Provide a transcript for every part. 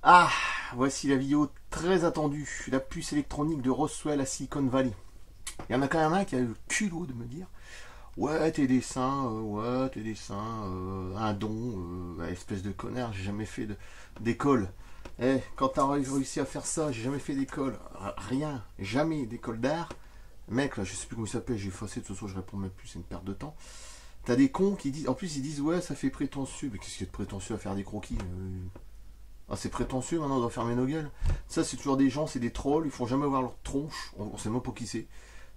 Ah, voici la vidéo très attendue, la puce électronique de Roswell à Silicon Valley. Il y en a quand même un qui a eu le culot de me dire ouais, tes dessins, un don, espèce de connard, j'ai jamais fait d'école. Eh, quand t'as réussi à faire ça, j'ai jamais fait d'école, rien, jamais d'école d'art. Mec, là, je sais plus comment il s'appelle, j'ai effacé, de toute façon, je réponds même plus, c'est une perte de temps. T'as des cons qui disent, en plus, ils disent, ouais, ça fait prétentieux. Mais qu'est-ce qu'il y a de prétentieux à faire des croquis Ah, c'est prétentieux, maintenant, on doit fermer nos gueules. Ça, c'est toujours des gens, c'est des trolls, ils font jamais voir leur tronche, on sait même pas qui c'est.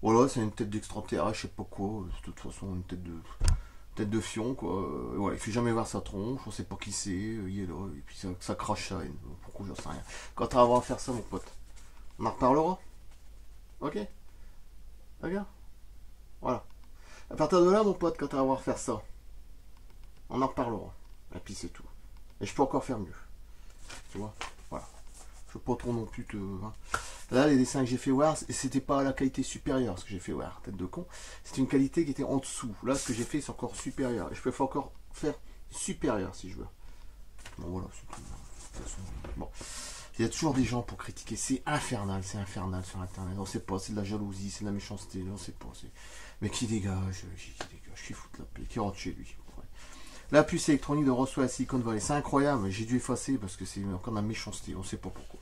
Voilà, c'est une tête d'extraterrestre, je sais pas quoi, de toute façon, une tête de fion, quoi. Voilà, il fait jamais voir sa tronche, on sait pas qui c'est, il est là, et puis ça crache ça haine. Pourquoi, j'en sais rien. Quand tu vas avoir à faire ça, mon pote, on en reparlera. Ok. Regarde. Voilà. À partir de là, mon pote, quand tu vas avoir à faire ça, on en reparlera. Et puis c'est tout. Et je peux encore faire mieux. Tu vois. Voilà. Je peux pas trop non plus te. Hein. Là, les dessins que j'ai fait voir, c'était pas la qualité supérieure ce que j'ai fait voir, tête de con. C'était une qualité qui était en dessous. Là, ce que j'ai fait, c'est encore supérieur. Et je peux encore faire supérieur si je veux. Bon, voilà, c'est tout. De toute façon, bon. Il y a toujours des gens pour critiquer. C'est infernal sur Internet. On sait pas, c'est de la jalousie, c'est de la méchanceté. On sait pas. Mais qui dégage, qui fout la paix, qui rentre chez lui. Ouais. La puce électronique de Roswell à Silicon Valley. C'est incroyable, j'ai dû effacer parce que c'est encore de la méchanceté. On sait pas pourquoi.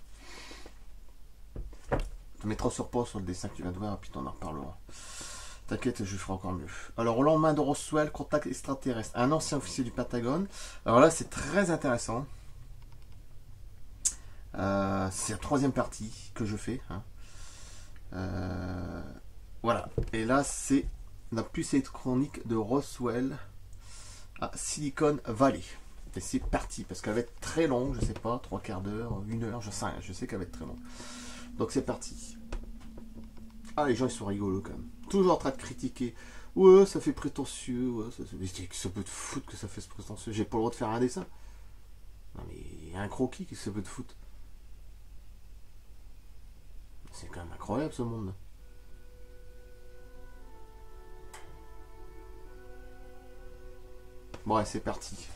Tu mettras sur pause sur le dessin que tu viens de voir et puis t'en reparleras. T'inquiète, je ferai encore mieux. Alors, au lendemain de Roswell, contact extraterrestre. Un ancien officier du Pentagone. Alors là, c'est très intéressant. C'est la troisième partie que je fais. Hein. Voilà. Et là, c'est la puce électronique de Roswell à Silicon Valley. Et c'est parti, parce qu'elle va être très longue, je sais pas, 3/4 d'heure, 1 heure, je sais rien, je sais qu'elle va être très longue. Donc c'est parti. Ah, les gens ils sont rigolos quand même. Toujours en train de critiquer. Ouais, ça fait prétentieux, ouais, ça peut te foutre que ça fait prétentieux. J'ai pas le droit de faire un dessin. Non mais il y a un croquis qui se peut te foutre. C'est quand même incroyable ce monde. Bon, ouais, c'est parti.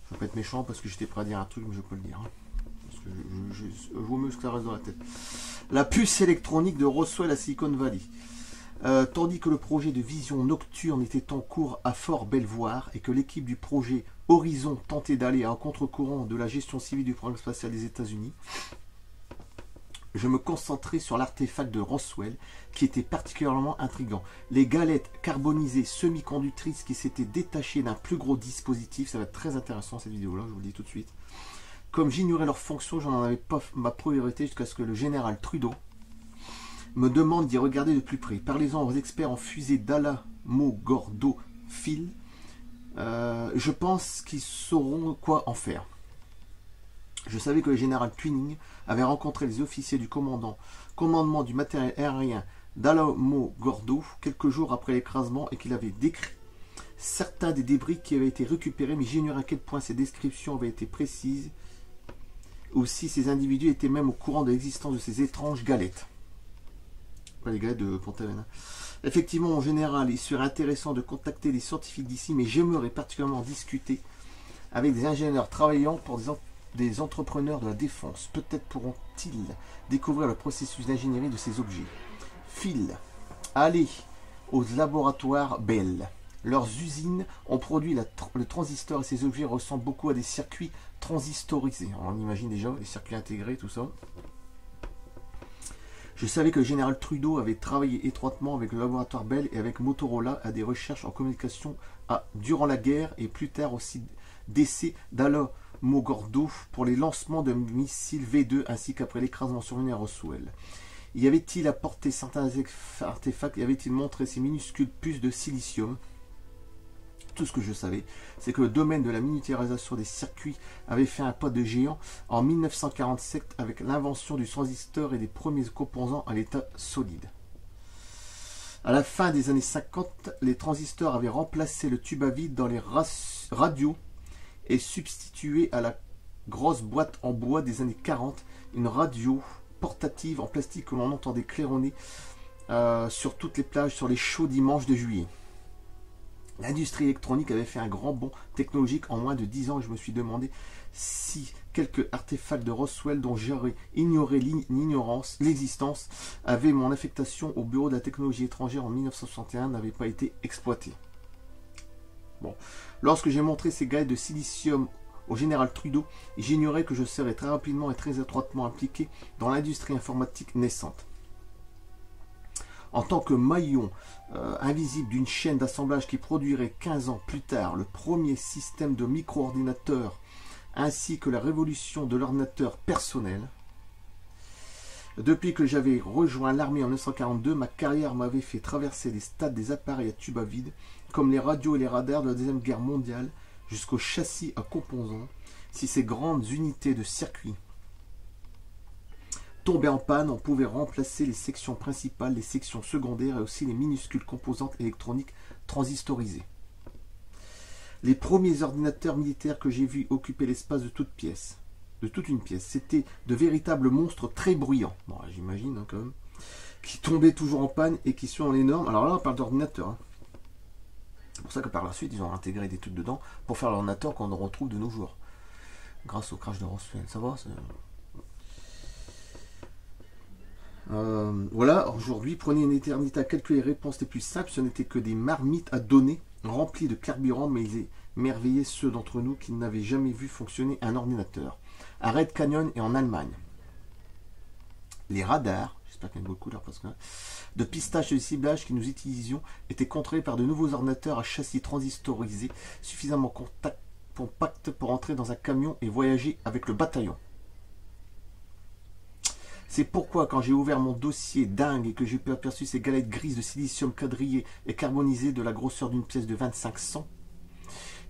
Je vais pas être méchant parce que j'étais prêt à dire un truc, mais je peux le dire. Hein. Parce que je vaut mieux que ça reste dans la tête. La puce électronique de Roswell à Silicon Valley. Tandis que le projet de vision nocturne était en cours à Fort Belvoir et que l'équipe du projet Horizon tentait d'aller à contre-courant de la gestion civile du programme spatial des États-Unis, je me concentrais sur l'artefact de Roswell qui était particulièrement intriguant. Les galettes carbonisées semi-conductrices qui s'étaient détachées d'un plus gros dispositif. Ça va être très intéressant cette vidéo-là, je vous le dis tout de suite. Comme j'ignorais leur fonction, j'en avais pas ma priorité jusqu'à ce que le général Trudeau me demande d'y regarder de plus près. Parlez-en aux experts en fusée d'Alamogordo Phil. Je pense qu'ils sauront quoi en faire. Je savais que le général Twining avait rencontré les officiers du commandement du matériel aérien d'Alamogordo quelques jours après l'écrasement et qu'il avait décrit certains des débris qui avaient été récupérés, mais j'ignorais à quel point ces descriptions avaient été précises ou si ces individus étaient même au courant de l'existence de ces étranges galettes. Les galettes de Pont-Aven. Effectivement, en général, il serait intéressant de contacter des scientifiques d'ici, mais j'aimerais particulièrement discuter avec des ingénieurs travaillant pour des entrepreneurs de la défense. Peut-être pourront-ils découvrir le processus d'ingénierie de ces objets. Phil, allez aux laboratoires Bell. Leurs usines ont produit le transistor et ces objets ressemblent beaucoup à des circuits transistorisés. On imagine déjà les circuits intégrés, tout ça. Je savais que le général Trudeau avait travaillé étroitement avec le laboratoire Bell et avec Motorola à des recherches en communication durant la guerre et plus tard aussi d'essais d'Alamogordo pour les lancements de missiles V2 ainsi qu'après l'écrasement survenu à Roswell. Y avait-il apporté certains artefacts et avait-il montré ces minuscules puces de silicium? Tout ce que je savais, c'est que le domaine de la miniaturisation des circuits avait fait un pas de géant en 1947 avec l'invention du transistor et des premiers composants à l'état solide. À la fin des années 50, les transistors avaient remplacé le tube à vide dans les radios et substitué à la grosse boîte en bois des années 40 une radio portative en plastique que l'on entendait claironner sur toutes les plages sur les chauds dimanches de juillet. L'industrie électronique avait fait un grand bond technologique en moins de 10 ans et je me suis demandé si quelques artefacts de Roswell dont j'aurais ignoré l'existence avaient mon affectation au bureau de la technologie étrangère en 1961 n'avaient pas été exploités. Bon. Lorsque j'ai montré ces galets de silicium au général Trudeau, j'ignorais que je serais très rapidement et très étroitement impliqué dans l'industrie informatique naissante. En tant que maillon invisible d'une chaîne d'assemblage qui produirait 15 ans plus tard le premier système de micro-ordinateur ainsi que la révolution de l'ordinateur personnel. Depuis que j'avais rejoint l'armée en 1942, ma carrière m'avait fait traverser les stades des appareils à tube à vide, comme les radios et les radars de la Deuxième Guerre mondiale, jusqu'aux châssis à composants, si ces grandes unités de circuit tombaient en panne, on pouvait remplacer les sections principales, les sections secondaires et aussi les minuscules composantes électroniques transistorisées. Les premiers ordinateurs militaires que j'ai vus occuper l'espace de toute une pièce, c'était de véritables monstres très bruyants, bon, j'imagine hein, quand même, qui tombaient toujours en panne et qui sont en énorme. Alors là, on parle d'ordinateur. Hein. C'est pour ça que par la suite, ils ont intégré des trucs dedans pour faire l'ordinateur qu'on retrouve de nos jours. Grâce au crash de Roswell. Ça va voilà, aujourd'hui, prenez une éternité à calculer les réponses les plus simples. Ce n'était que des marmites à données remplies de carburant, mais ils émerveillaient ceux d'entre nous qui n'avaient jamais vu fonctionner un ordinateur. À Red Canyon et en Allemagne. Les radars, j'espère qu'il y a une bonne couleur parce que de pistage et de ciblage que nous utilisions étaient contrôlés par de nouveaux ordinateurs à châssis transistorisés suffisamment compacts pour entrer dans un camion et voyager avec le bataillon. C'est pourquoi quand j'ai ouvert mon dossier dingue et que j'ai aperçu ces galettes grises de silicium quadrillées et carbonisées de la grosseur d'une pièce de 2500,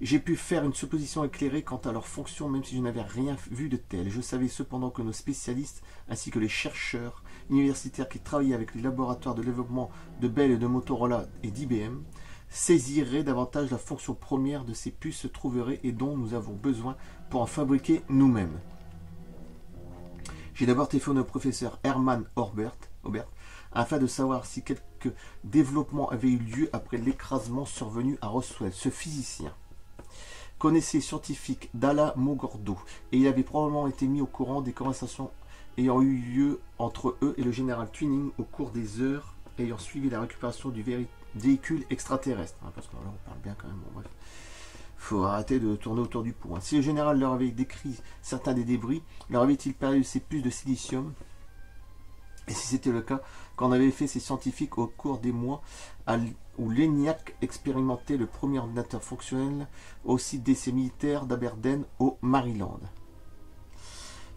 j'ai pu faire une supposition éclairée quant à leur fonction même si je n'avais rien vu de tel. Je savais cependant que nos spécialistes ainsi que les chercheurs universitaires qui travaillaient avec les laboratoires de développement de Bell et de Motorola et d'IBM saisiraient davantage la fonction première de ces puces se trouverait et dont nous avons besoin pour en fabriquer nous-mêmes. J'ai d'abord téléphoné au professeur Hermann Oberth afin de savoir si quelques développements avaient eu lieu après l'écrasement survenu à Roswell. Ce physicien connaissait les scientifiques d'Alamogordo et il avait probablement été mis au courant des conversations ayant eu lieu entre eux et le général Twining au cours des heures ayant suivi la récupération du véhicule extraterrestre. Parce que là on parle bien quand même, bon bref. Faut arrêter de tourner autour du pot. Si le général leur avait décrit certains des débris, leur avait-il parlé de ces puces de silicium? Et si c'était le cas, qu'en avaient fait ces scientifiques au cours des mois où l'ENIAC expérimentait le premier ordinateur fonctionnel au site d'essai militaire d'Aberdeen au Maryland?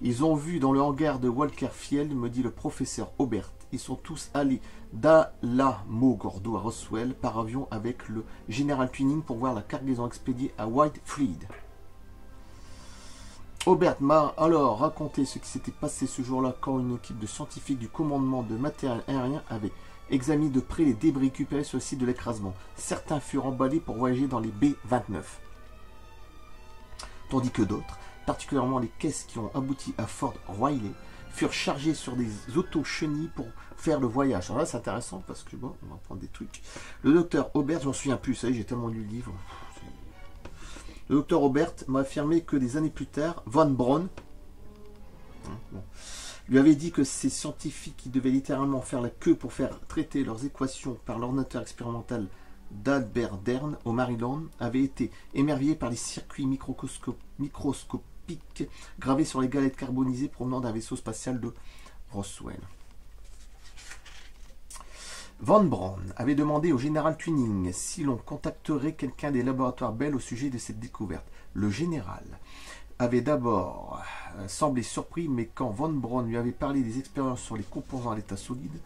Ils ont vu dans le hangar de Walker Field, me dit le professeur Oberth. Ils sont tous allés d'Alamogordo à Roswell par avion avec le général Twining pour voir la cargaison expédiée à Whitefield. Oberth m'a alors raconté ce qui s'était passé ce jour-là quand une équipe de scientifiques du commandement de matériel aérien avait examiné de près les débris récupérés sur le site de l'écrasement. Certains furent emballés pour voyager dans les B-29, tandis que d'autres, particulièrement les caisses qui ont abouti à Fort Riley, furent chargées sur des auto-chenilles pour faire le voyage. Alors là, c'est intéressant parce que bon, on va prendre des trucs. Le docteur Oberth, j'en souviens plus, ça y est, j'ai tellement lu le livre. Le docteur Oberth m'a affirmé que des années plus tard, Von Braun lui avait dit que ces scientifiques qui devaient littéralement faire la queue pour faire traiter leurs équations par l'ordinateur expérimental d'Aberdeen au Maryland avaient été émerveillés par les circuits microscopiques gravés sur les galettes carbonisées provenant d'un vaisseau spatial de Roswell. Von Braun avait demandé au général Twining si l'on contacterait quelqu'un des laboratoires Bell au sujet de cette découverte. Le général avait d'abord semblé surpris, mais quand Von Braun lui avait parlé des expériences sur les composants à l'état solide,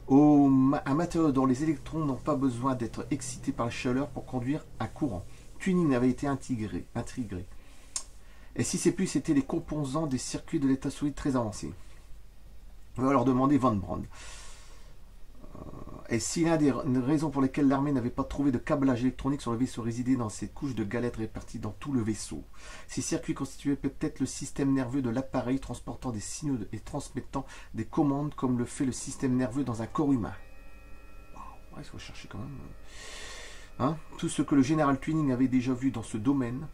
un matériau dont les électrons n'ont pas besoin d'être excités par la chaleur pour conduire un courant, Twining avait été intrigué. Et si ces puces étaient les composants des circuits de l'état solide très avancés? On va leur demander Von Braun. Et si l'une des raisons pour lesquelles l'armée n'avait pas trouvé de câblage électronique sur le vaisseau résidait dans ces couches de galettes réparties dans tout le vaisseau. Ces circuits constituaient peut-être le système nerveux de l'appareil transportant des signaux et transmettant des commandes comme le fait le système nerveux dans un corps humain. Wow. Ouais, il faut chercher quand même. Hein, tout ce que le General Tuning avait déjà vu dans ce domaine,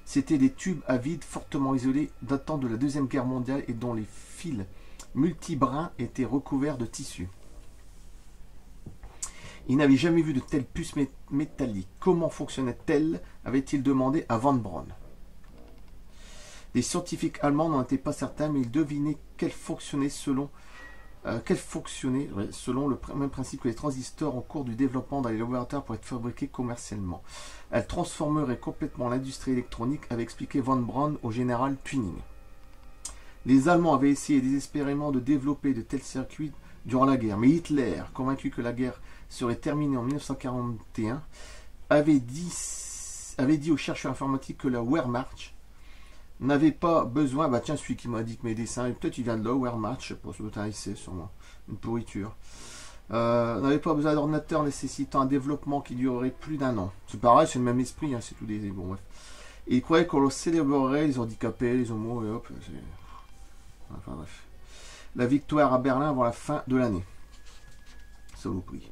c'était des tubes à vide fortement isolés datant de la Deuxième Guerre mondiale et dont les fils multibrins étaient recouverts de tissu. Il n'avait jamais vu de telle puce métallique. Comment fonctionnait-elle, avait-il demandé à Von Braun. Les scientifiques allemands n'en étaient pas certains, mais ils devinaient qu'elle fonctionnait selon le même principe que les transistors en cours du développement dans les laboratoires pour être fabriqués commercialement. Elle transformerait complètement l'industrie électronique, avait expliqué Von Braun au général Tuning. Les Allemands avaient essayé désespérément de développer de tels circuits durant la guerre, mais Hitler, convaincu que la guerre serait terminée en 1941, avait dit aux chercheurs informatiques que la Wehrmacht n'avait pas besoin, bah tiens, celui qui m'a dit que mes dessins, peut-être il vient de là, Wehrmacht, je sais pas, c'est un essai sûrement, une pourriture. N'avait pas besoin d'ordinateur nécessitant un développement qui durerait plus d'1 an. C'est pareil, c'est le même esprit, hein, c'est tout des... Bon, bref. Et il croyait qu'on célébrerait les handicapés, les homos, et hop, enfin bref. La victoire à Berlin avant la fin de l'année. Saloperie.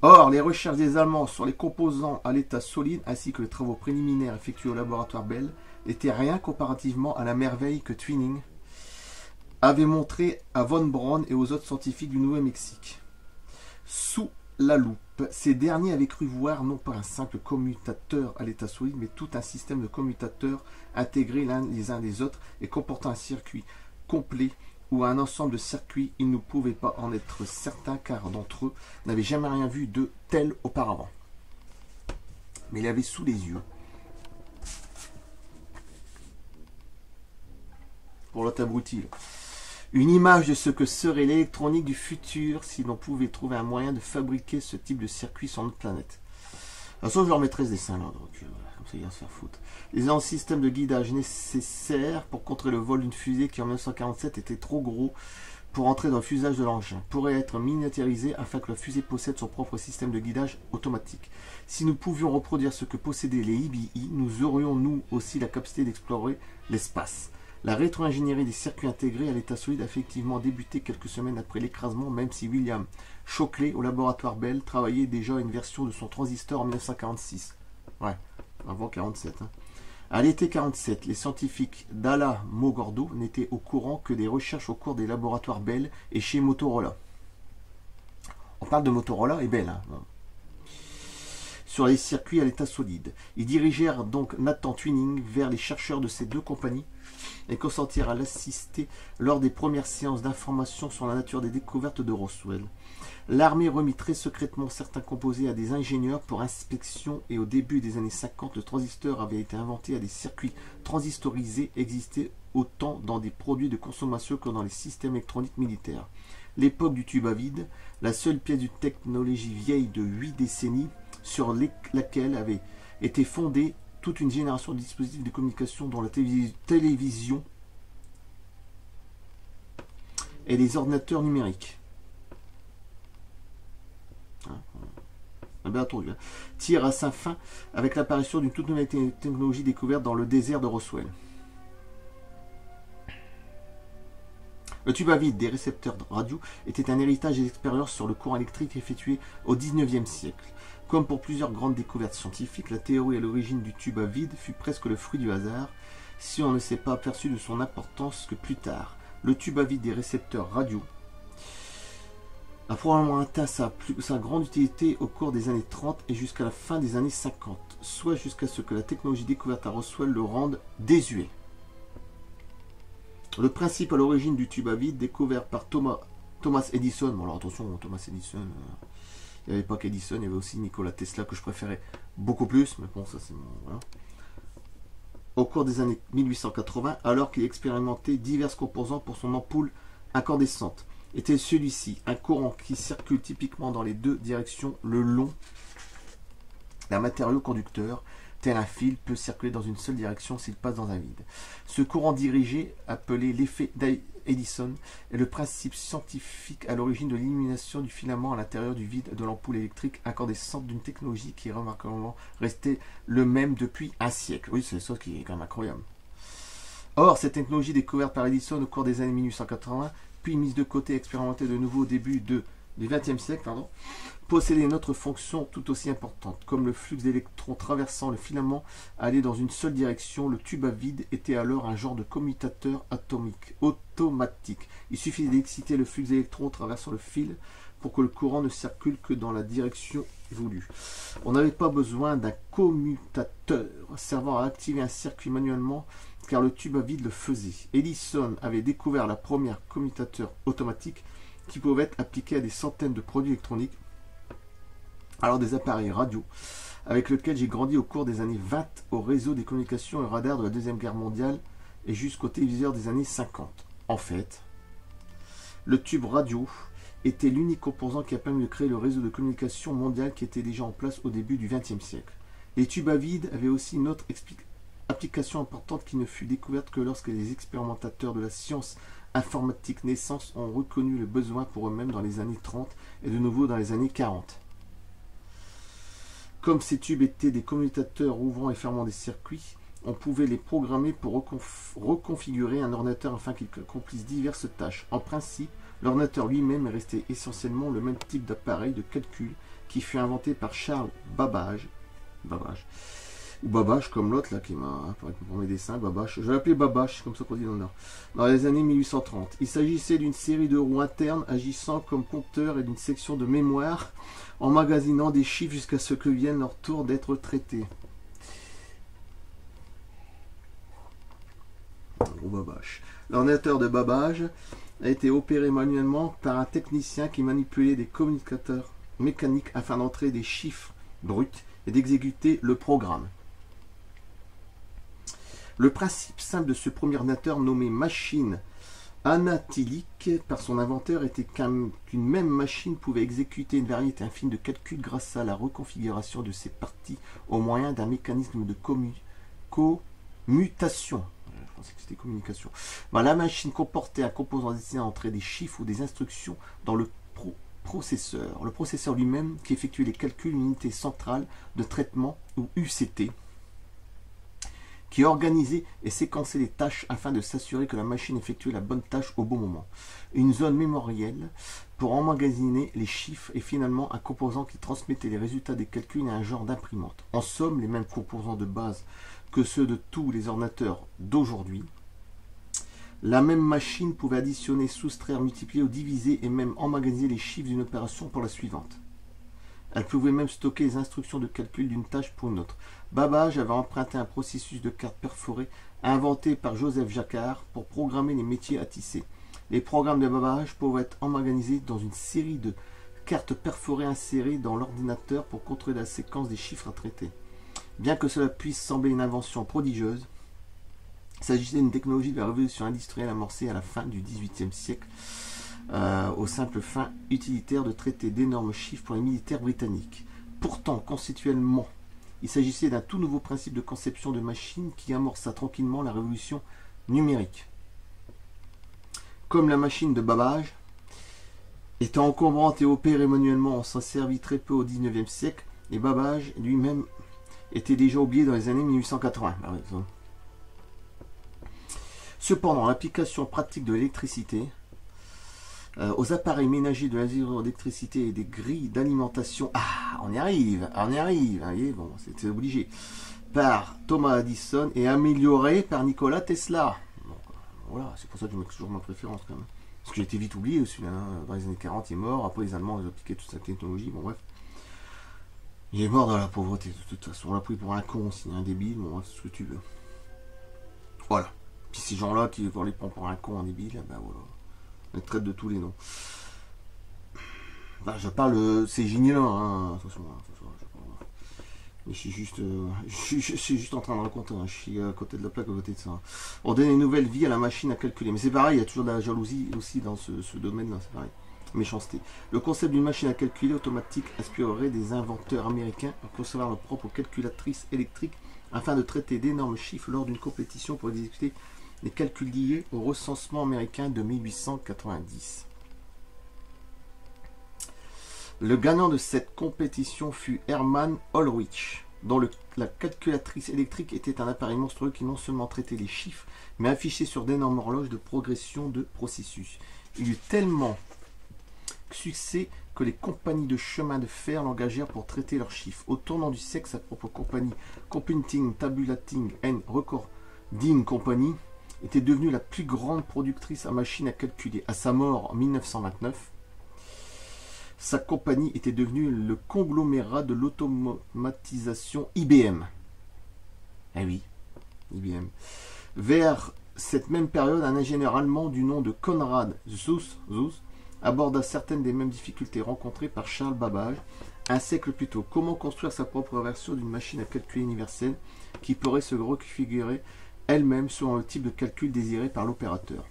Or, les recherches des Allemands sur les composants à l'état solide, ainsi que les travaux préliminaires effectués au laboratoire Bell, n'étaient rien comparativement à la merveille que Tuning avait montré à Von Braun et aux autres scientifiques du Nouveau-Mexique. Sous la loupe, ces derniers avaient cru voir non pas un simple commutateur à l'état solide, mais tout un système de commutateurs intégrés les uns les autres et comportant un circuit complet ou un ensemble de circuits. Ils ne pouvaient pas en être certains car d'entre eux n'avaient jamais rien vu de tel auparavant. Mais il avait sous les yeux, pour l'autre abruti, une image de ce que serait l'électronique du futur si l'on pouvait trouver un moyen de fabriquer ce type de circuit sur notre planète. De toute façon, je leur mettrai ce dessin là, donc comme ça il va se faire foutre. Les anciens systèmes de guidage nécessaires pour contrer le vol d'une fusée qui en 1947 était trop gros pour entrer dans le fusage de l'engin pourraient être miniaturisés afin que la fusée possède son propre système de guidage automatique. Si nous pouvions reproduire ce que possédaient les IBI, nous aurions nous aussi la capacité d'explorer l'espace. La rétro-ingénierie des circuits intégrés à l'état solide a effectivement débuté quelques semaines après l'écrasement, même si William Shockley, au laboratoire Bell, travaillait déjà à une version de son transistor en 1946. Ouais, avant 1947. Hein. À l'été 1947, les scientifiques d'Alamogordo n'étaient au courant que des recherches au cours des laboratoires Bell et chez Motorola. On parle de Motorola et Bell. Hein. Sur les circuits à l'état solide. Ils dirigèrent donc Nathan Tuning vers les chercheurs de ces deux compagnies et consentirent à l'assister lors des premières séances d'information sur la nature des découvertes de Roswell. L'armée remit très secrètement certains composés à des ingénieurs pour inspection et au début des années 50, le transistor avait été inventé à des circuits transistorisés existaient autant dans des produits de consommation que dans les systèmes électroniques militaires. L'époque du tube à vide, la seule pièce d'une technologie vieille de 8 décennies sur laquelle avait été fondée toute une génération de dispositifs de communication dont la télévision et les ordinateurs numériques. Tire à sa fin avec l'apparition d'une toute nouvelle technologie découverte dans le désert de Roswell. Le tube à vide des récepteurs radio était un héritage des expériences sur le courant électrique effectuées au XIXe siècle. Comme pour plusieurs grandes découvertes scientifiques, la théorie à l'origine du tube à vide fut presque le fruit du hasard, si on ne s'est pas aperçu de son importance que plus tard. Le tube à vide des récepteurs radio a probablement atteint sa grande utilité au cours des années 30 et jusqu'à la fin des années 50, soit jusqu'à ce que la technologie découverte à Roswell le rende désuet. Le principe à l'origine du tube à vide, découvert par Thomas Edison, bon alors attention, Thomas Edison, il n'y avait pas qu'Edison, il y avait aussi Nikola Tesla que je préférais beaucoup plus, mais bon, ça c'est mon... Voilà. Au cours des années 1880, alors qu'il expérimentait divers composants pour son ampoule incandescente, était celui-ci un courant qui circule typiquement dans les deux directions le long d'un matériau conducteur, tel un fil peut circuler dans une seule direction s'il passe dans un vide. Ce courant dirigé, appelé l'effet Edison, est le principe scientifique à l'origine de l'illumination du filament à l'intérieur du vide de l'ampoule électrique incandescente d'une technologie qui est remarquablement restée le même depuis un siècle. Oui, c'est ça qui est quand même incroyable. Or, cette technologie découverte par Edison au cours des années 1880, puis mise de côté et expérimentée de nouveau au début de du XXe siècle, pardon, possédait une autre fonction tout aussi importante. Comme le flux d'électrons traversant le filament allait dans une seule direction, le tube à vide était alors un genre de commutateur atomique, automatique. Il suffisait d'exciter le flux d'électrons traversant le fil pour que le courant ne circule que dans la direction voulue. On n'avait pas besoin d'un commutateur servant à activer un circuit manuellement, car le tube à vide le faisait. Edison avait découvert la première commutateur automatique qui pouvait être appliquée à des centaines de produits électroniques, alors des appareils radio, avec lesquels j'ai grandi au cours des années 20 au réseau des communications et radars de la Deuxième Guerre mondiale et jusqu'au téléviseur des années 50. En fait, le tube radio était l'unique composant qui a permis de créer le réseau de communication mondial qui était déjà en place au début du XXe siècle. Les tubes à vide avaient aussi une autre application importante qui ne fut découverte que lorsque les expérimentateurs de la science informatique naissance ont reconnu le besoin pour eux-mêmes dans les années 30 et de nouveau dans les années 40. Comme ces tubes étaient des commutateurs ouvrant et fermant des circuits, on pouvait les programmer pour reconfigurer un ordinateur afin qu'il accomplisse diverses tâches. En principe, l'ordinateur lui-même est resté essentiellement le même type d'appareil de calcul qui fut inventé par Charles Babbage, ou Babbage comme l'autre là qui m'a pour mes dessins, Babbage. Je vais l'appeler Babbage, comme ça qu'on dit dans le Nord. Dans les années 1830, il s'agissait d'une série de roues internes agissant comme compteur et d'une section de mémoire emmagasinant des chiffres jusqu'à ce que vienne leur tour d'être traités. L'ordinateur de Babbage a été opéré manuellement par un technicien qui manipulait des commutateurs mécaniques afin d'entrer des chiffres bruts et d'exécuter le programme. Le principe simple de ce premier ordinateur nommé machine anatylique par son inventeur était qu'une même machine pouvait exécuter une variété infinie de calculs grâce à la reconfiguration de ses parties au moyen d'un mécanisme de commutation. Je pensais que c'était communication. La machine comportait un composant destiné à entrer des chiffres ou des instructions dans le processeur. Le processeur lui-même qui effectuait les calculs, une unité centrale de traitement ou UCT, qui organisait et séquençait les tâches afin de s'assurer que la machine effectuait la bonne tâche au bon moment. Une zone mémorielle pour emmagasiner les chiffres et finalement un composant qui transmettait les résultats des calculs à un genre d'imprimante. En somme, les mêmes composants de base que ceux de tous les ordinateurs d'aujourd'hui. La même machine pouvait additionner, soustraire, multiplier ou diviser et même emmagasiner les chiffres d'une opération pour la suivante. Elle pouvait même stocker les instructions de calcul d'une tâche pour une autre. Babbage avait emprunté un processus de cartes perforées inventé par Joseph Jacquard pour programmer les métiers à tisser. Les programmes de Babbage pouvaient être emmagasinés dans une série de cartes perforées insérées dans l'ordinateur pour contrôler la séquence des chiffres à traiter. Bien que cela puisse sembler une invention prodigieuse, il s'agissait d'une technologie de la révolution industrielle amorcée à la fin du XVIIIe siècle, aux simples fins utilitaires de traiter d'énormes chiffres pour les militaires britanniques. Pourtant, conceptuellement, il s'agissait d'un tout nouveau principe de conception de machine qui amorça tranquillement la révolution numérique. Comme la machine de Babbage, étant encombrante et opérée manuellement, on s'en servit très peu au XIXe siècle, et Babbage lui-même était déjà oublié dans les années 1880. Cependant, l'application pratique de l'électricité aux appareils ménagers de l'hydroélectricité et des grilles d'alimentation, on y arrive, bon, c'était obligé, par Thomas Edison et amélioré par Nikola Tesla. Donc, voilà, c'est pour ça que je mets toujours ma préférence quand même. Parce que j'ai été vite oublié aussi, dans les années 40, il est mort, après les Allemands ont appliqué toute cette technologie, bon bref. Il est mort dans la pauvreté, de toute façon, on l'a pris pour un con aussi, un débile, bon c'est ce que tu veux. Voilà. Puis ces gens-là qui les prend pour un con, un débile, ben voilà. On les traite de tous les noms. Ben, je parle, c'est génial, hein, attention, mais je suis juste en train de raconter, je suis à côté de la plaque, à côté de ça. On donne une nouvelle vie à la machine à calculer, mais c'est pareil, il y a toujours de la jalousie aussi dans ce domaine-là, c'est pareil. Méchanceté. Le concept d'une machine à calculer automatique inspirerait des inventeurs américains à concevoir leur propre calculatrice électrique afin de traiter d'énormes chiffres lors d'une compétition pour exécuter les calculs liés au recensement américain de 1890. Le gagnant de cette compétition fut Hermann Ulrich, dont la calculatrice électrique était un appareil monstrueux qui non seulement traitait les chiffres, mais affichait sur d'énormes horloges de progression de processus. Il eut tellement succès que les compagnies de chemin de fer l'engagèrent pour traiter leurs chiffres. Au tournant du siècle, sa propre compagnie, Computing, Tabulating and Recording Company, était devenue la plus grande productrice à machines à calculer. À sa mort en 1929, sa compagnie était devenue le conglomérat de l'automatisation IBM. Eh oui, IBM. Vers cette même période, un ingénieur allemand du nom de Konrad Zuse aborda certaines des mêmes difficultés rencontrées par Charles Babbage un siècle plus tôt. Comment construire sa propre version d'une machine à calculer universelle qui pourrait se reconfigurer elle-même selon le type de calcul désiré par l'opérateur.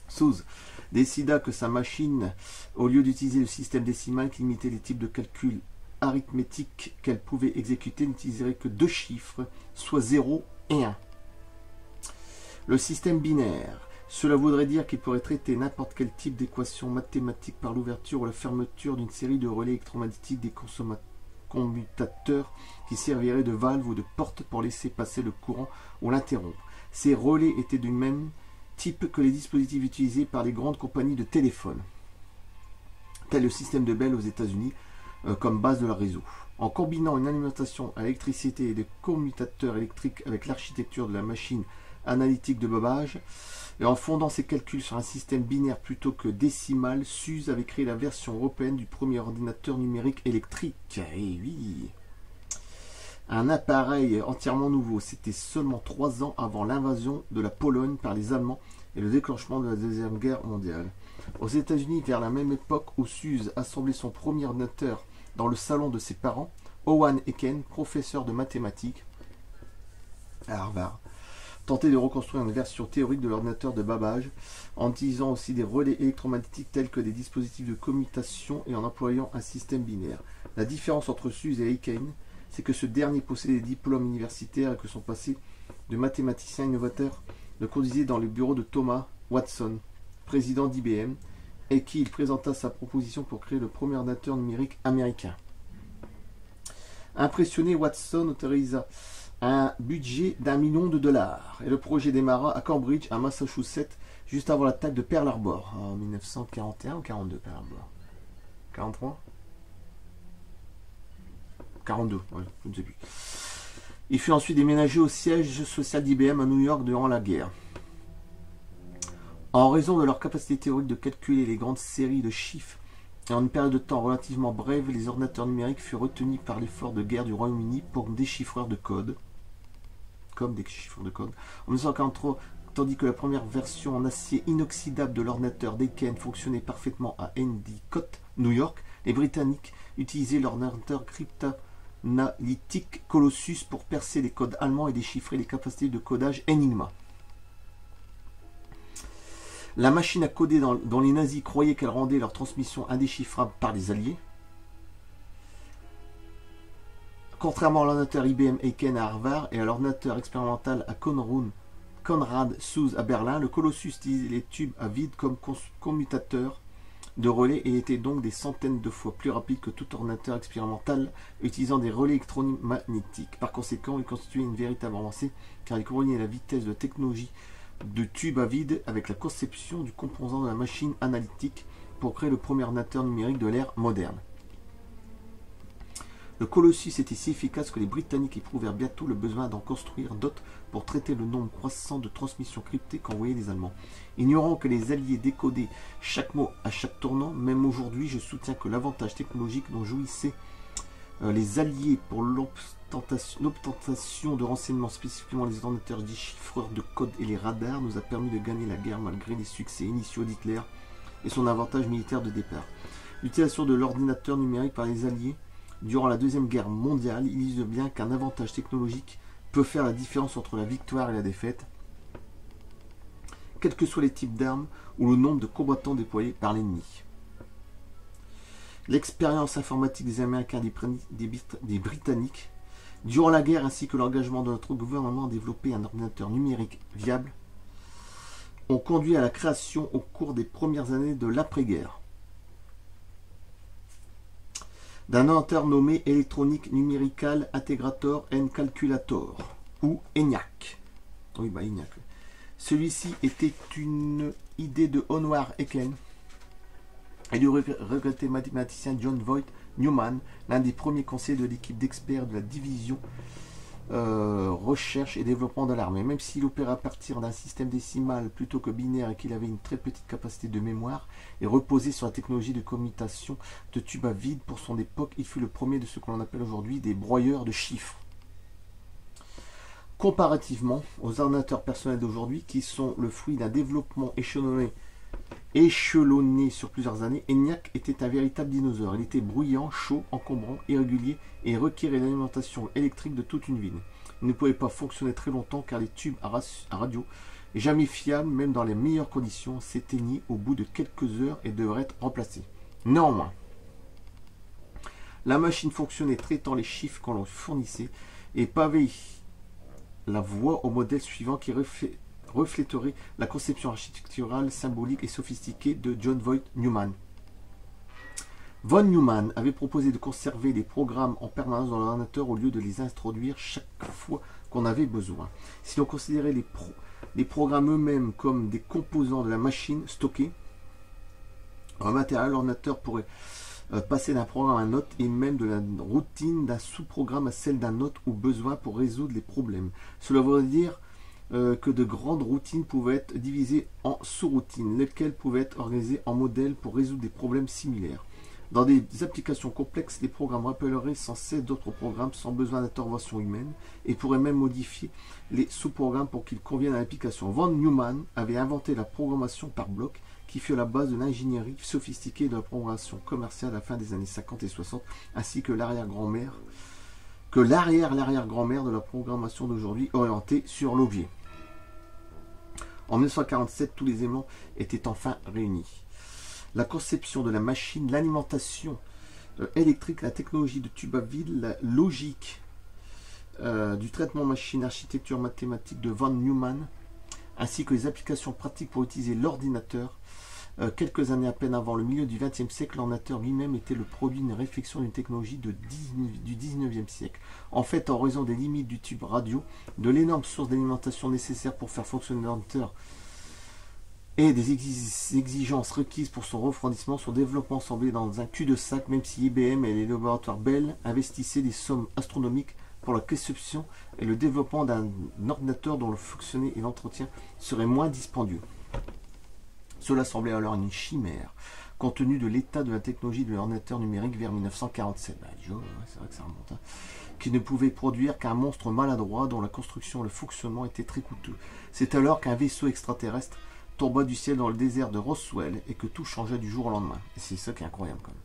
Zuse décida que sa machine, au lieu d'utiliser le système décimal qui limitait les types de calculs arithmétiques qu'elle pouvait exécuter, n'utiliserait que 2 chiffres, soit 0 et 1. Le système binaire, cela voudrait dire qu'il pourrait traiter n'importe quel type d'équation mathématique par l'ouverture ou la fermeture d'une série de relais électromagnétiques des commutateurs qui serviraient de valve ou de porte pour laisser passer le courant ou l'interrompre. Ces relais étaient du même type que les dispositifs utilisés par les grandes compagnies de téléphone, tel le système de Bell aux États-Unis, comme base de leur réseau. En combinant une alimentation à l'électricité et des commutateurs électriques avec l'architecture de la machine analytique de Babbage, et en fondant ses calculs sur un système binaire plutôt que décimal, Zuse avait créé la version européenne du premier ordinateur numérique électrique. Et oui, un appareil entièrement nouveau. C'était seulement 3 ans avant l'invasion de la Pologne par les Allemands et le déclenchement de la Deuxième Guerre mondiale. Aux États-Unis, vers la même époque où Zuse assemblait son premier ordinateur dans le salon de ses parents, Owen Aiken, professeur de mathématiques à Harvard, tentait de reconstruire une version théorique de l'ordinateur de Babbage en utilisant aussi des relais électromagnétiques tels que des dispositifs de commutation et en employant un système binaire. La différence entre Zuse et Aiken, c'est que ce dernier possédait des diplômes universitaires et que son passé de mathématicien innovateur le conduisait dans les bureaux de Thomas Watson, président d'IBM, et qui il présenta sa proposition pour créer le premier ordinateur numérique américain. Impressionné, Watson autorisa un budget d'1 million de dollars et le projet démarra à Cambridge, à Massachusetts, juste avant l'attaque de Pearl Harbor en 1941 ou 42. Pearl Harbor 43 42, ouais, je ne sais plus. Il fut ensuite déménagé au siège social d'IBM à New York durant la guerre. En raison de leur capacité théorique de calculer les grandes séries de chiffres et en une période de temps relativement brève, les ordinateurs numériques furent retenus par l'effort de guerre du Royaume-Uni comme déchiffreurs de code. En 1943, tandis que la première version en acier inoxydable de l'ordinateur d'Aiken fonctionnait parfaitement à Endicott, New York, les Britanniques utilisaient l'ordinateur cryptanalytique Colossus pour percer les codes allemands et déchiffrer les capacités de codage Enigma. La machine à coder dont les nazis croyaient qu'elle rendait leur transmission indéchiffrable par les alliés. Contrairement à l'ordinateur IBM Aiken à Harvard et à l'ordinateur expérimental à Konrad Zuse à Berlin, le Colossus utilisait les tubes à vide comme commutateur de relais et était donc des centaines de fois plus rapide que tout ordinateur expérimental utilisant des relais électromagnétiques. Par conséquent, il constituait une véritable avancée car il combinait la vitesse de la technologie de tubes à vide avec la conception du composant de la machine analytique pour créer le premier ordinateur numérique de l'ère moderne. Le Colossus était si efficace que les Britanniques éprouvèrent bientôt le besoin d'en construire d'autres pour traiter le nombre croissant de transmissions cryptées qu'envoyaient les Allemands. Ignorant que les Alliés décodaient chaque mot à chaque tournant, même aujourd'hui, je soutiens que l'avantage technologique dont jouissaient les Alliés pour l'obtention de renseignements, spécifiquement les ordinateurs déchiffreurs de code et les radars, nous a permis de gagner la guerre malgré les succès initiaux d'Hitler et son avantage militaire de départ. L'utilisation de l'ordinateur numérique par les Alliés durant la Deuxième Guerre mondiale illustre bien qu'un avantage technologique peut faire la différence entre la victoire et la défaite, quels que soient les types d'armes ou le nombre de combattants déployés par l'ennemi. L'expérience informatique des Américains et des Britanniques durant la guerre ainsi que l'engagement de notre gouvernement à développer un ordinateur numérique viable ont conduit à la création au cours des premières années de l'après-guerre d'un ordinateur nommé Electronic Numerical Integrator and Calculator, ou ENIAC. Oui, ENIAC. Celui-ci était une idée de Howard Aiken, et du regretté mathématicien John Voigt Newman, l'un des premiers conseillers de l'équipe d'experts de la division recherche et développement de l'armée. Même s'il opérait à partir d'un système décimal plutôt que binaire et qu'il avait une très petite capacité de mémoire et reposait sur la technologie de commutation de tubes à vide pour son époque, il fut le premier de ce que l'on appelle aujourd'hui des broyeurs de chiffres. Comparativement aux ordinateurs personnels d'aujourd'hui, qui sont le fruit d'un développement échelonné sur plusieurs années, ENIAC était un véritable dinosaure. Il était bruyant, chaud, encombrant, irrégulier et requérait l'alimentation électrique de toute une ville. Il ne pouvait pas fonctionner très longtemps car les tubes à radio, jamais fiables, même dans les meilleures conditions, s'éteignaient au bout de quelques heures et devraient être remplacés. Néanmoins, la machine fonctionnait traitant les chiffres qu'on leur fournissait et pavait la voie au modèle suivant qui refléterait la conception architecturale, symbolique et sophistiquée de John Voigt Newman. Von Neumann avait proposé de conserver les programmes en permanence dans l'ordinateur au lieu de les introduire chaque fois qu'on avait besoin. Si l'on considérait les programmes eux-mêmes comme des composants de la machine stockés, en matériel, l'ordinateur pourrait passer d'un programme à un autre et même de la routine d'un sous-programme à celle d'un autre au besoin pour résoudre les problèmes. Cela veut dire que de grandes routines pouvaient être divisées en sous-routines, lesquelles pouvaient être organisées en modèles pour résoudre des problèmes similaires. Dans des applications complexes, les programmes rappelleraient sans cesse d'autres programmes sans besoin d'intervention humaine et pourraient même modifier les sous-programmes pour qu'ils conviennent à l'application. Von Neumann avait inventé la programmation par bloc qui fut à la base de l'ingénierie sophistiquée de la programmation commerciale à la fin des années 50 et 60, ainsi que l'arrière-grand-mère de la programmation d'aujourd'hui orientée sur l'objet. En 1947, tous les éléments étaient enfin réunis. La conception de la machine, l'alimentation électrique, la technologie de tube à vide, la logique du traitement machine, architecture mathématique de von Neumann, ainsi que les applications pratiques pour utiliser l'ordinateur. Quelques années à peine avant le milieu du XXe siècle, l'ordinateur lui-même était le produit d'une réflexion d'une technologie du XIXe siècle. En fait, en raison des limites du tube radio, de l'énorme source d'alimentation nécessaire pour faire fonctionner l'ordinateur et des exigences requises pour son refroidissement, son développement semblait dans un cul-de-sac, même si IBM et les laboratoires Bell investissaient des sommes astronomiques pour la conception et le développement d'un ordinateur dont le fonctionnement et l'entretien seraient moins dispendieux. Cela semblait alors une chimère, compte tenu de l'état de la technologie de l'ordinateur numérique vers 1947. C'est vrai que ça remonte, hein, qui ne pouvait produire qu'un monstre maladroit dont la construction et le fonctionnement étaient très coûteux. C'est alors qu'un vaisseau extraterrestre tomba du ciel dans le désert de Roswell et que tout changea du jour au lendemain. Et c'est ça qui est incroyable quand même.